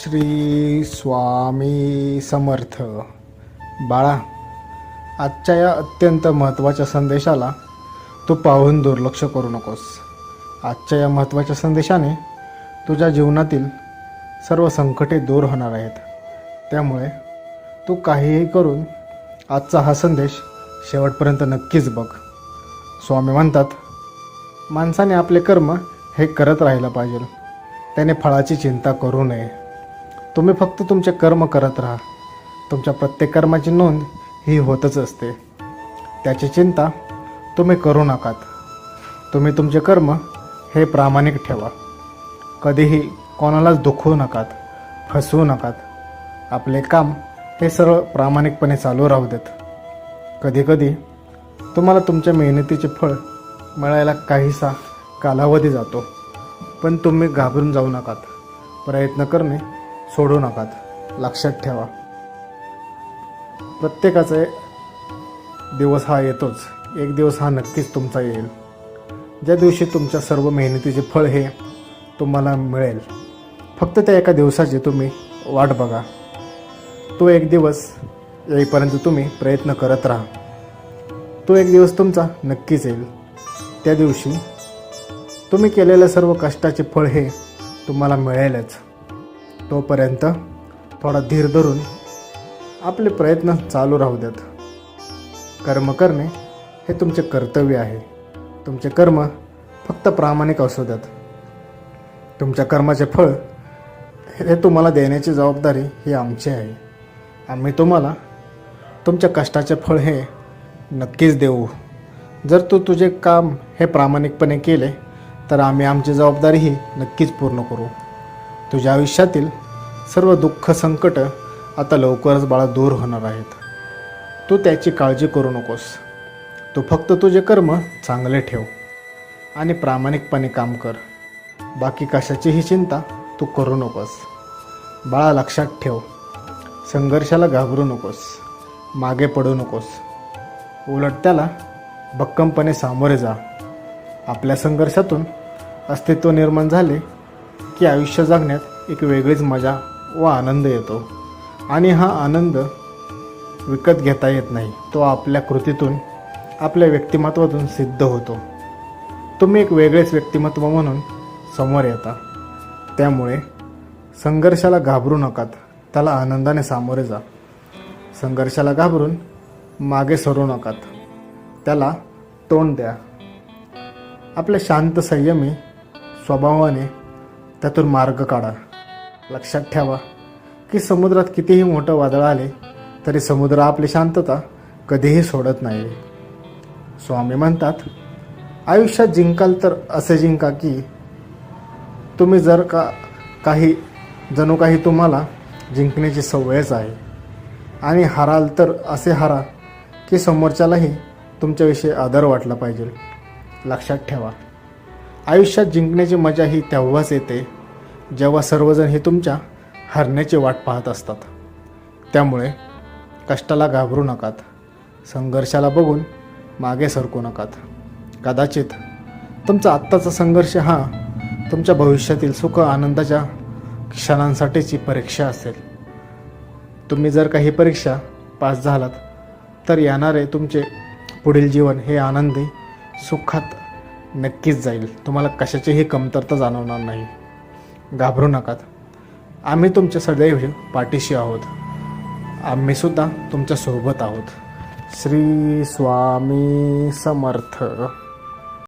श्री स्वामी समर्थ. बाळा, आजच्या या अत्यंत महत्त्वाच्या संदेशाला तू पाहून दुर्लक्ष करू नकोस. आजच्या या महत्त्वाच्या संदेशाने तुझ्या जीवनातील सर्व संकटे दूर होणार आहेत. त्यामुळे तू काहीही करून आजचा हा संदेश शेवटपर्यंत नक्कीच बघ. स्वामी म्हणतात, माणसाने आपले कर्म हे करत राहिलं पाहिजे. त्याने फळाची चिंता करू नये. तुम्ही फक्त तुमचे कर्म करत राहा. तुमच्या प्रत्येक कर्माची नोंद ही होतच असते. त्याची चिंता तुम्ही करू नकात. तुम्ही तुमचे कर्म हे प्रामाणिक ठेवा. कधीही कोणालाच दुखवू नकात, फसवू नकात. आपले काम हे सरळ प्रामाणिकपणे चालू राहू देत. कधीकधी तुम्हाला तुमच्या मेहनतीचे फळ मिळायला काहीसा कालावधी जातो, पण तुम्ही घाबरून जाऊ नकात. प्रयत्न करणे सोडू नकात. लक्षात ठेवा, प्रत्येकाचा दिवस हा येतोच. एक दिवस हा नक्कीच तुमचा येईल, ज्या दिवशी तुमच्या सर्व मेहनतीचे फळ हे तुम्हाला मिळेल. फक्त त्या एका दिवसाची तुम्ही वाट बघा. तो एक दिवस येईपर्यंत तुम्ही प्रयत्न करत राहा. तो एक दिवस तुमचा नक्कीच येईल. त्या दिवशी तुम्ही केलेल्या सर्व कष्टाचे फळ हे तुम्हाला मिळेलच. तोपर्यंत थोडा धीर धरून आपले प्रयत्न चालू राहू देत. कर्म करणे हे तुमचे कर्तव्य आहे. तुमचे कर्म फक्त प्रामाणिक असू द्यात. तुमच्या कर्माचे फळ हे तुम्हाला देण्याची जबाबदारी ही आमची आहे. आम्ही तुम्हाला तुमच्या कष्टाचे फळ हे नक्कीच देऊ. जर तू तुझे काम हे प्रामाणिकपणे केले तर आम्ही आमची जबाबदारी ही नक्कीच पूर्ण करू. तुझ्या आयुष्यातील सर्व दुःख संकट आता लवकरच बाळा दूर होणार आहेत. तू त्याची काळजी करू नकोस. तू फक्त तुझे कर्म चांगले ठेव आणि प्रामाणिकपणे काम कर. बाकी कशाचीही चिंता तू करू नकोस. बाळा, लक्षात ठेव, संघर्षाला घाबरू नकोस, मागे पडू नकोस. उलट त्याला भक्कमपणे सामोरे जा. आपल्या संघर्षातून अस्तित्व निर्माण झाले की आयुष्य जगण्यात एक वेगळीच मजा व आनंद येतो. आणि हा आनंद विकत घेता येत नाही. तो आपल्या कृतीतून, आपल्या व्यक्तिमत्वातून सिद्ध होतो. तुम्ही एक वेगळेच व्यक्तिमत्व म्हणून समोर येता. त्यामुळे संघर्षाला घाबरू नकात, त्याला आनंदाने सामोरे जा. संघर्षाला घाबरून मागे सरू नकात, त्याला तोंड द्या. आपल्या शांत संयमी स्वभावाने त्यातून मार्ग काढा. लक्षात ठेवा की समुद्रात कितीही मोठं वादळ आले तरी समुद्र आपली शांतता कधीही सोडत नाही. स्वामी म्हणतात, आयुष्यात जिंकाल तर असे जिंका की तुम्ही जर जणू काही तुम्हाला जिंकण्याची सवयच आहे. आणि हाराल तर असे हारा की समोरच्यालाही तुमच्याविषयी आदर वाटला पाहिजे. लक्षात ठेवा, आयुष्यात जिंकण्याची मजा ही तेव्हाच येते जेव्हा सर्वजण हे तुमच्या हरण्याची वाट पाहत असतात. त्यामुळे कष्टाला घाबरू नकात. संघर्षाला बघून मागे सरकू नकात. कदाचित तुमचा आत्ताचा संघर्ष हा तुमच्या भविष्यातील सुख आनंदाच्या क्षणांसाठीची परीक्षा असेल. तुम्ही जर काही परीक्षा पास झालात तर येणारे तुमचे पुढील जीवन हे आनंदी सुखात नक्कीच जाईल. तुम्हाला कशाचीही कमतरता जाणवणार नाही. घाबरू नकात. आम्ही तुमच्या सदैव पाठीशी आहोत. आम्ही सुद्धा तुमच्या सोबत आहोत. श्री स्वामी समर्थ.